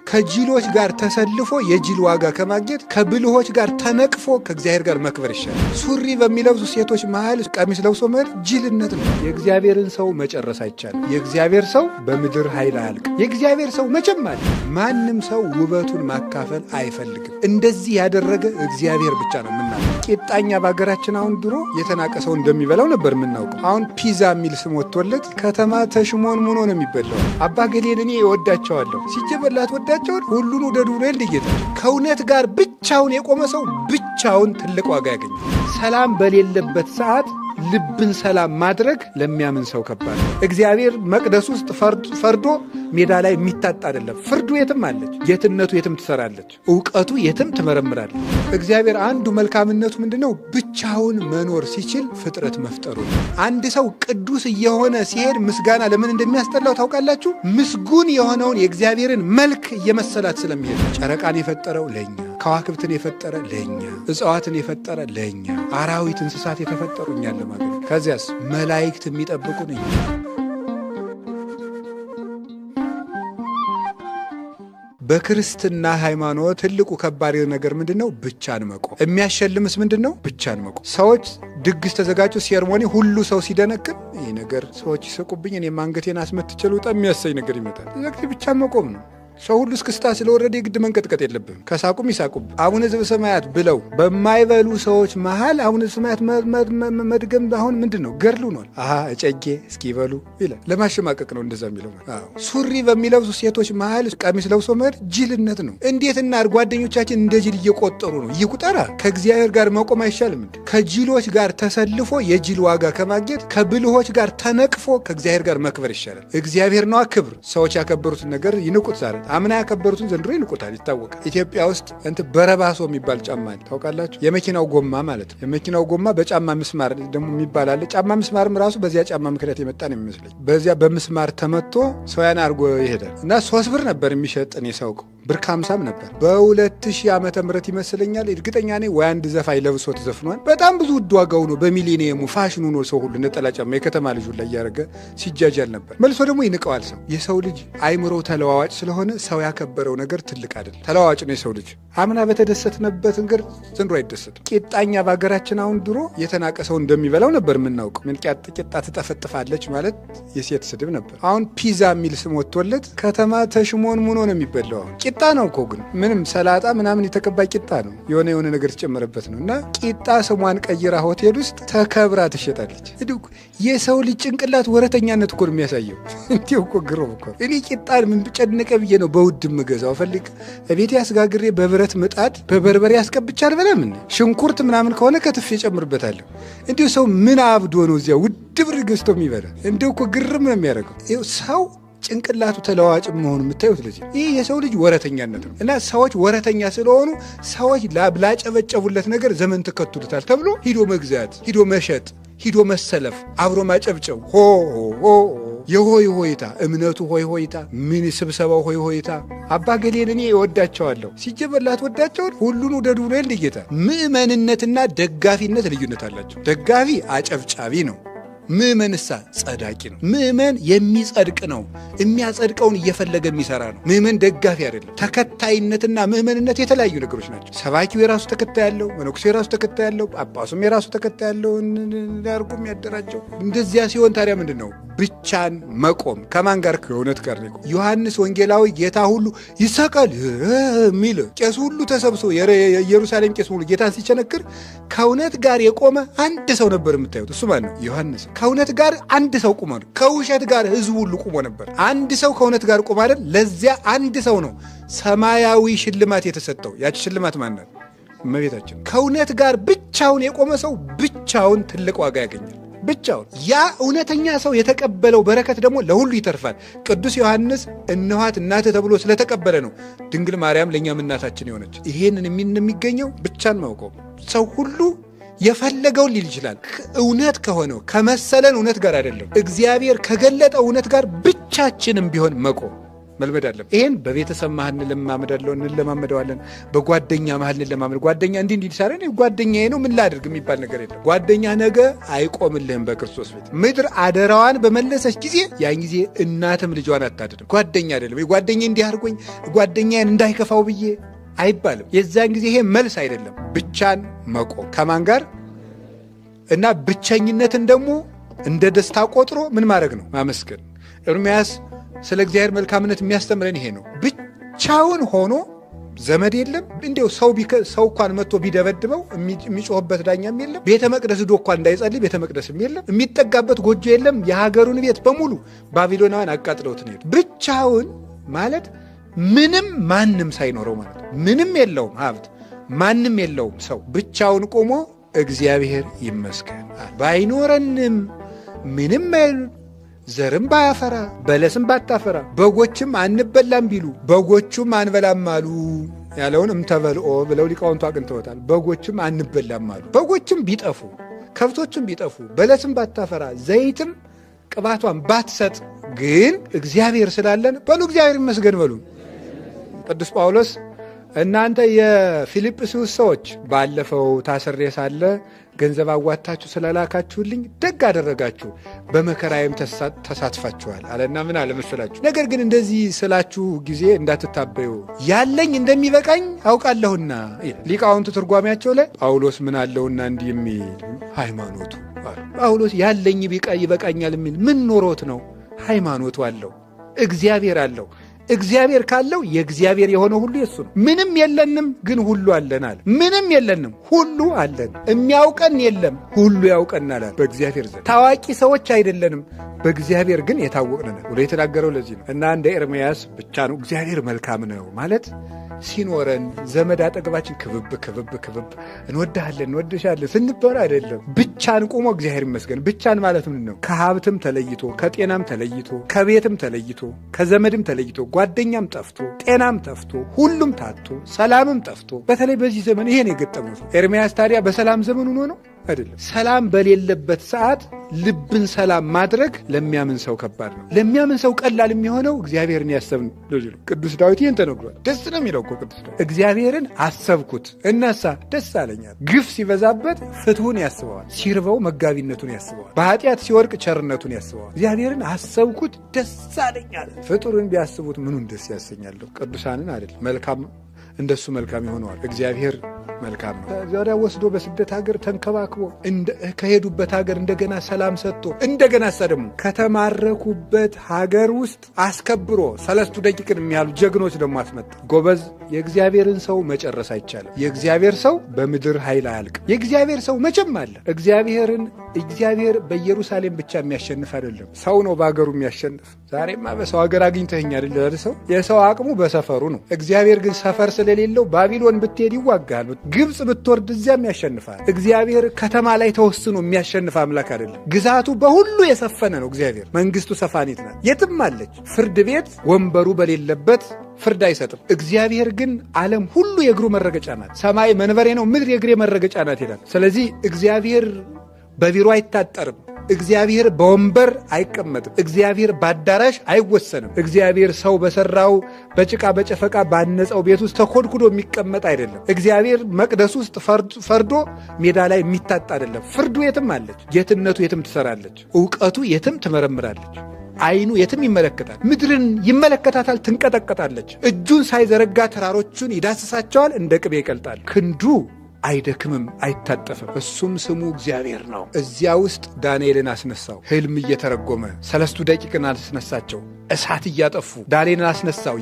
ከጅሎች ጋር ተሰልፎ የጅል ዋጋ ከማግኘት ከብልሆች ጋር ተነቅፎ ከእግዚአብሔር ጋር መክበር ይሻላል። ሱሪ በሚለብሱ ሴቶች መሃል ቀሚስ ለብሶ መሄድ ጅልነት ነው። የእግዚአብሔርን ሰው መጨረስ አይቻልም። የእግዚአብሔር ሰው በምድር ኃይል አያልቅም። የእግዚአብሔር ሰው መቼም አለ። ማንም ሰው ውበቱን ማካፈል አይፈልግም። እንደዚህ ያደረገ እግዚአብሔር ብቻ ነው የምናውቀው። ቂጣኛ በሀገራችን አሁን ድሮ የተናቀ ሰው እንደሚበላው ነበር የምናውቀው። አሁን ፒዛ የሚል ስም ወጥቶለት ከተማ ተሽሞንሙኖ ነው የሚበላው። አባ ገሌን እኔ እወዳቸዋለሁ ሲጀበላት ወዳቸውን ሁሉን ወደ ዱሬ እንዲጌታ ከእውነት ጋር ብቻውን የቆመ ሰው ብቻውን ትልቅ ዋጋ ያገኛል። ሰላም በሌለበት ሰዓት ልብን ሰላም ማድረግ ለሚያምን ሰው ከባድ ነው። እግዚአብሔር መቅደስ ውስጥ ፈርዶ ሜዳ ላይ የሚታጣ አይደለም። ፍርዱ የትም አለች፣ ጌትነቱ የትም ትሰራለች፣ ዕውቀቱ የትም ትመረምራለች። እግዚአብሔር አንዱ መልካምነቱ ምንድነው? ብቻውን መኖር ሲችል ፍጥረት መፍጠሩ ነው። አንድ ሰው ቅዱስ እየሆነ ሲሄድ ምስጋና ለምን እንደሚያስጠላው ታውቃላችሁ? ምስጉን የሆነውን የእግዚአብሔርን መልክ እየመሰላት ስለሚሄድ። ጨረቃን የፈጠረው ለኛ፣ ከዋክብትን የፈጠረ ለኛ፣ እጽዋትን የፈጠረ ለኛ፣ አራዊት እንስሳት የተፈጠሩ እኛን ለማገኘት፣ ከዚያስ መላእክት የሚጠብቁን እኛ። በክርስትና ሃይማኖት ትልቁ ከባድ ነገር ምንድነው? ብቻን መቆም። የሚያሸልምስ ምንድነው? ብቻን መቆም። ሰዎች ድግስ ተዘጋጁ፣ ሴርሞኒ፣ ሁሉ ሰው ሲደነቅን ይህ ነገር ሰዎች ይሰቁብኝ፣ እኔም አንገቴን አስመትቼ ልውጣ የሚያሰኝ ነገር ይመጣል። ስለዚህ ብቻን መቆም ነው። ሰው ሁሉ እስክስታ ስለወረደ የግድ መንቀጥቀጥ የለብም። ከሳቁም ይሳቁብ። አቡነ ዘበሰማያት ብለው በማይበሉ ሰዎች መሃል አቡነ ዘበሰማያት መድገም አሁን ምንድን ነው? ገድሉ ነው። እጨጌ እስኪ ይበሉ ይላል። ለማሸማቀቅ ነው እንደዛ የሚለው። ሱሪ በሚለብሱ ሴቶች መሃል ቀሚስ ለብሶ መሄድ ጅልነት ነው። እንዴት እናድርግ? ጓደኞቻችን እንደ ጅል እየቆጠሩ ነው። ይቁጠራ። ከእግዚአብሔር ጋር መቆም አይሻልም? ከጅሎች ጋር ተሰልፎ የጅል ዋጋ ከማግኘት ከብልሆች ጋር ተነቅፎ ከእግዚአብሔር ጋር መክበር ይሻላል። እግዚአብሔር ነዋ ክብር። ሰዎች ያከበሩትን ነገር ይንቁት። ዛሬ አምና ያከበሩትን ዘንድሮ ይንቁታል። ይታወቃል። ኢትዮጵያ ውስጥ በረባሶ የሚባል ጫማ ታውቃላችሁ? የመኪናው ጎማ ማለት ነው። የመኪናው ጎማ በጫማ ምስማር ደግሞ የሚባል አለ። ጫማ ምስማርም ራሱ በዚያ ጫማ ምክንያት የመጣ ነው የሚመስለኝ። በዚያ በምስማር ተመቶ ሰውያን አድርጎ ይሄዳል እና 3 ብር ነበር የሚሸጥ እኔ ሳውቀው፣ ብር ከ50 ነበር። በ2000 ዓመተ ምህረት ይመስለኛል። እርግጠኛ ነኝ ወይ አንድ ዘፋኝ ለብሶ ተዘፍኗል። በጣም ብዙ ውድ ዋጋው ነው። በሚሊኒየሙ ፋሽኑ ነው። ሰው ሁሉ ነጠላ ጫማ የከተማ ልጁ ላይ እያደረገ ሲጃጃል ነበር። መልሶ ደግሞ ይንቀዋል ሰው። የሰው ልጅ አይምሮ ተለዋዋጭ ስለሆነ ሰው ያከበረው ነገር ትልቅ አይደለም። ተለዋዋጭ ነው የሰው ልጅ። አምና በተደሰትንበት ነገር ዘንድሮ አይደሰትም። ቂጣኛ በሀገራችን አሁን ድሮ የተናቀ ሰው እንደሚበላው ነበር የምናውቀው። ምን ቂጣ ትጠፈጥፋለች ማለት የሴት ስድብ ነበር። አሁን ፒዛ የሚል ስም ወጥቶለት ከተማ ተሽሞንሙኖ ነው የሚበላው። አሁን ቂጣ ነው እኮ ግን ምንም ሰላጣ ምናምን የተቀባ ቂጣ ነው። የሆነ ነገር ተጨመረበት ነው። እና ቂጣ ስሟን ቀይራ ሆቴል ውስጥ ተከብራ ትሸጣለች። የሰው ልጅ ጭንቅላት ወረተኛነት እኮ ነው የሚያሳየው። እንዲሁ እኮ ግሩም እኮ። እኔ ቂጣ ምን ጨነቀ ብዬ ነው በውድ ምገዛው። ፈልግ እቤቴ ያስጋግሬ በብረት ምጣድ በበርበሬ ያስቀብቻ አልበላም። ሽንኩርት ምናምን ከሆነ ከትፌ ጨምርበታለሁ። እንዲሁ ሰው ምን አብዶ ነው እዚያ ውድ ብር ገዝቶ የሚበላ? እንዲሁ እኮ ግርም ነው የሚያደርገው። ሰው ጭንቅላቱ ተለዋዋጭ መሆኑ የምታዩት ለዚህ ይህ የሰው ልጅ ወረተኛነት ነው። እና ሰዎች ወረተኛ ስለሆኑ ሰዎች ላጨበጨቡለት ነገር ዘመን ተከትሉታል ተብሎ ሂዶ መግዛት፣ ሂዶ መሸጥ፣ ሂዶ መሰለፍ፣ አብሮ ማጨብጨብ፣ የሆይ ሆይታ እምነቱ ሆይ ሆይታ፣ ምን ስብሰባው ሆይ ሆይታ። አባ ገሌን እኔ እወዳቸዋለሁ ሲጀበላት ወዳቸውን ሁሉን ወደ ዱሬ እንዲጌታ። ምእመንነትና ደጋፊነት ልዩነት አላቸው። ደጋፊ አጨብጫቢ ነው። ምእመንሳ ጸዳቂ ነው። ምእመን የሚጸድቅ ነው። የሚያጸድቀውን እየፈለገ የሚሰራ ነው። ምእመን ደጋፊ አይደለም። ተከታይነትና ምእመንነት የተለያዩ ነገሮች ናቸው። ሰባኪው የራሱ ተከታይ ያለው፣ መነኩሴው የራሱ ተከታይ ያለው፣ ጳጳሱም የራሱ ተከታይ ያለው ያርጉ የሚያደራጀው። እንደዚያ ሲሆን ታዲያ ምንድን ነው? ብቻን መቆም። ከማን ጋር? ከእውነት ጋር ነው። ዮሐንስ ወንጌላዊ ጌታ ሁሉ ይሰቀል የሚል ቄስ ሁሉ ተሰብስቦ የኢየሩሳሌም ቄስ ሁሉ ጌታን ሲቸነክር ከእውነት ጋር የቆመ አንድ ሰው ነበር የምታዩት። እሱ ማን ነው? ዮሐንስ። ከእውነት ጋር አንድ ሰው ቁሞ ነው። ከውሸት ጋር ህዝቡ ሁሉ ቁሞ ነበር። አንድ ሰው ከእውነት ጋር ቁሞ አይደል? ለዚያ አንድ ሰው ነው ሰማያዊ ሽልማት የተሰጠው። ያቺ ሽልማት ማን ናት? እመቤታችን። ከእውነት ጋር ብቻውን የቆመ ሰው ብቻውን ትልቅ ዋጋ ያገኛል። ብቻውን። ያ እውነተኛ ሰው የተቀበለው በረከት ደግሞ ለሁሉ ይተርፋል። ቅዱስ ዮሐንስ እነኋት እናትህ ተብሎ ስለተቀበለ ነው ድንግል ማርያም ለእኛም እናታችን የሆነች። ይሄንን የሚገኘው ብቻን መቆም። ሰው ሁሉ የፈለገውን ሊል ይችላል። እውነት ከሆነው ከመሰለን እውነት ጋር አይደለም፣ እግዚአብሔር ከገለጠ እውነት ጋር ብቻችንም ቢሆን መቆም። መልመድ አለብን። ይሄን በቤተሰብ መሀል እንለማመደዋለን። በጓደኛ መሀል እንለማመድ። ጓደኛ እንዲህ ሳይሆን ጓደኛዬ ነው ምን ላድርግ የሚባል ነገር የለም። ጓደኛ ነገ አይቆምልህም በክርስቶስ ቤት። ምድር አደራዋን በመለሰች ጊዜ ያን ጊዜ እናትም ልጇን አታድንም። ጓደኛ አይደለም ጓደኛ እንዲህ አድርጎኝ ጓደኛዬን እንዳይከፋው ብዬ አይባልም። የዛን ጊዜ ይሄ መልስ አይደለም። ብቻን መቆም ከማን ጋር እና ብቸኝነትን ደግሞ እንደ ደስታ ቆጥሮ ምን ማድረግ ነው? ማመስገን። ኤርምያስ ስለ እግዚአብሔር መልካምነት የሚያስተምረን ይሄ ነው። ብቻውን ሆኖ ዘመድ የለም። እንዲያው ሰው እንኳን መጥቶ ቢደበድበው የሚጮህበት ዳኛም የለም። ቤተ መቅደስ ዶ እንኳን እንዳይጸልይ ቤተ መቅደስም የለም። የሚጠጋበት ጎጆ የለም። የሀገሩን ቤት በሙሉ ባቢሎናውያን አቃጥለውት ነው። ብቻውን ማለት ምንም ማንም ሳይኖረው ማለት ምንም የለውም ሀብት፣ ማንም የለውም ሰው ብቻውን ቆሞ እግዚአብሔር ይመስገን ባይኖረንም ምንም ዘርም ባያፈራ በለስም ባታፈራ በጎችም አንበላም ቢሉ በጎቹም አንበላም አሉ ያለውን እምተበልኦ ብለው ሊቃውንቱ አቅንተውታል። በጎችም አንበላም አሉ። በጎችም ቢጠፉ ከብቶችም ቢጠፉ በለስም ባታፈራ ዘይትም ቅባቷን ባትሰጥ ግን እግዚአብሔር ስላለን በሉ እግዚአብሔር ይመስገን በሉ። ቅዱስ ጳውሎስ እናንተ የፊልጵስዩስ ሰዎች ባለፈው ታስሬ ሳለ ገንዘብ አዋጣችሁ ስለላካችሁልኝ ደግ አደረጋችሁ፣ በመከራዬም ተሳትፋችኋል አለና ምን አለ መሰላችሁ? ነገር ግን እንደዚህ ስላችሁ ጊዜ እንዳትታበዩ ያለኝ እንደሚበቃኝ አውቃለሁና። ሊቃውንቱ ትርጓሜያቸው ላይ ጳውሎስ ምን አለውና እንዲህ የሚል ሃይማኖቱ ጳውሎስ ያለኝ ይበቃኛል የሚል ምን ኖሮት ነው? ሃይማኖቱ አለው፣ እግዚአብሔር አለው። እግዚአብሔር ካለው የእግዚአብሔር የሆነ ሁሉ የሱ ነው። ምንም የለንም ግን ሁሉ አለን አለ። ምንም የለንም ሁሉ አለን። የሚያውቀን የለም ሁሉ ያውቀናል አለ በእግዚአብሔር ዘንድ። ታዋቂ ሰዎች አይደለንም በእግዚአብሔር ግን የታወቅን ብሎ የተናገረው ለዚህ ነው። እና እንደ ኤርምያስ ብቻ ነው እግዚአብሔር መልካም ነው ማለት ሲኖረን ዘመድ አጠገባችን ክብብ እንወድሃለን እንወድሻለን ስንባል አይደለም። ብቻን ቆሞ እግዚአብሔር ይመስገን። ብቻን ማለት ምን ነው? ከሀብትም ተለይቶ ከጤናም ተለይቶ ከቤትም ተለይቶ ከዘመድም ተለይቶ ጓደኛም ጠፍቶ ጤናም ጠፍቶ ሁሉም ታጥቶ ሰላምም ጠፍቶ በተለይ በዚህ ዘመን ይሄን የገጠመው ኤርምያስ ታዲያ በሰላም ዘመን ሆኖ ነው አይደለም። ሰላም በሌለበት ሰዓት ልብን ሰላም ማድረግ ለሚያምን ሰው ከባድ ነው። ለሚያምን ሰው ቀላል የሚሆነው እግዚአብሔርን ያሰብን ነው። ቅዱስ ዳዊት ይህን ተነግሯል። ደስ ነው የሚለው እኮ ቅዱስ ዳዊት እግዚአብሔርን አሰብኩት እናሳ ደስ አለኛል። ግፍ ሲበዛበት ፍትሁን ያስበዋል፣ ሲርበው መጋቢነቱን ያስበዋል፣ በኃጢአት ሲወርቅ ቸርነቱን ያስበዋል። እግዚአብሔርን አሰብኩት ደስ አለኛል። ፍጡርን ቢያስቡት ምኑን ደስ ያሰኛለሁ? ቅዱሳንን አይደል? መልካም እንደሱ መልካም ይሆነዋል። እግዚአብሔር መልካም ነው። ዛሬ ወስዶ በስደት ሀገር ተንከባክቦ ከሄዱበት ሀገር እንደገና ሰላም ሰጥቶ እንደገና ደግሞ ከተማረኩበት ሀገር ውስጥ አስከብሮ 3 ደቂቅን የሚያሉ ጀግኖች ደግሞ አስመጣ። ጎበዝ። የእግዚአብሔርን ሰው መጨረስ አይቻልም። የእግዚአብሔር ሰው በምድር ኃይል አያልቅም። የእግዚአብሔር ሰው መቼም አለ። እግዚአብሔር በኢየሩሳሌም ብቻ የሚያሸንፍ አይደለም፣ ሰው ነው በሀገሩ የሚያሸንፍ። ዛሬማ በሰው ሀገር አግኝተኸኝ አይደል? ሰው የሰው አቅሙ በሰፈሩ ነው። እግዚአብሔር ግን ሰፈር ስለሌለው ባቢሎን ብትሄድ ይዋጋል፣ ግብፅ ብትወርድ እዚያም ያሸንፋል። እግዚአብሔር ከተማ ላይ ተወስኖ የሚያሸንፍ አምላክ አይደለም። ግዛቱ በሁሉ የሰፈነ ነው። እግዚአብሔር መንግስቱ ሰፋኒት ናት፣ የትም አለች። ፍርድ ቤት ወንበሩ በሌለበት ፍርድ አይሰጥም። እግዚአብሔር ግን ዓለም ሁሉ የእግሩ መረገጫ ናት። ሰማይ መንበሬ ነው፣ ምድር የእግሬ መረገጫ ናት ይላል። ስለዚህ እግዚአብሔር በቢሮ አይታጠርም። እግዚአብሔር በወንበር አይቀመጥም። እግዚአብሔር በአዳራሽ አይወሰንም። እግዚአብሔር ሰው በሰራው በጭቃ በጨፈቃ ባነጸው ቤት ውስጥ ተኮድኩዶ የሚቀመጥ አይደለም። እግዚአብሔር መቅደስ ውስጥ ፈርዶ ሜዳ ላይ የሚታጣ አይደለም። ፍርዱ የትም አለች፣ ጌትነቱ የትም ትሰራለች፣ ዕውቀቱ የትም ትመረምራለች። አይኑ የትም ይመለከታል። ምድርን ይመለከታታል፣ ትንቀጠቀጣለች። እጁን ሳይዘረጋ ተራሮቹን ይዳስሳቸዋል፣ እንደ ቅቤ ይቀልጣል። ክንዱ አይደክምም አይታጠፍም። እሱም ስሙ እግዚአብሔር ነው። እዚያ ውስጥ ዳንኤልን አስነሳው። ሕልም እየተረጎመ 3 ደቂቅን አስነሳቸው። እሳት እያጠፉ ዳንኤልን አስነሳው።